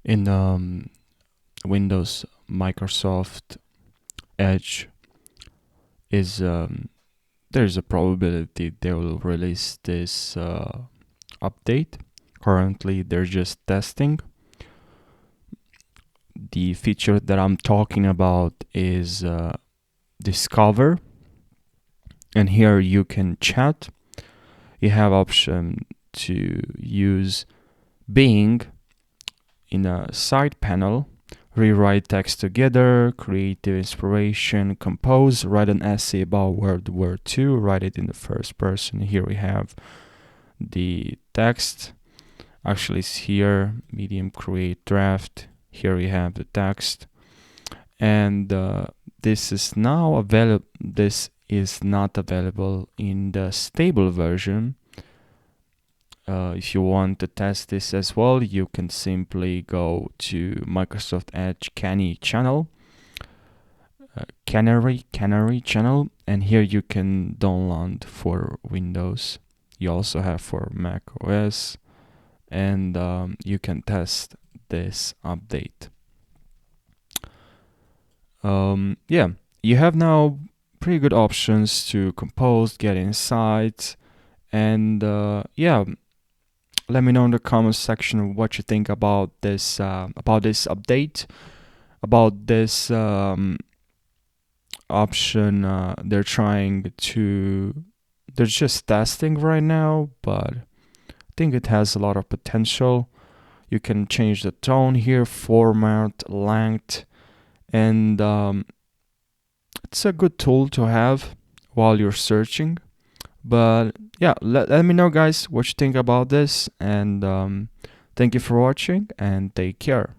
In Windows, Microsoft Edge is there's a probability they will release this update. Currently, they're just testing. The feature that I'm talking about is Discover, and here you can chat. You have option to use Bing in a side panel, rewrite text together, creative inspiration, compose, write an essay about World War II, write it in the first person. Here we have the text. Actually, it's here, medium, create, draft. Here we have the text. And this is now available. This is not available in the stable version. If you want to test this as well, you can simply go to Microsoft Edge Canary channel, Canary channel, and here you can download for Windows. You also have for Mac OS, and you can test this update. Yeah, you have now pretty good options to compose, get insights, and yeah, let me know in the comments section what you think about this update, about this option. They're just testing right now, but I think it has a lot of potential. You can change the tone here, format, length, and it's a good tool to have while you're searching. But yeah, let me know, guys, what you think about this, and thank you for watching, and take care.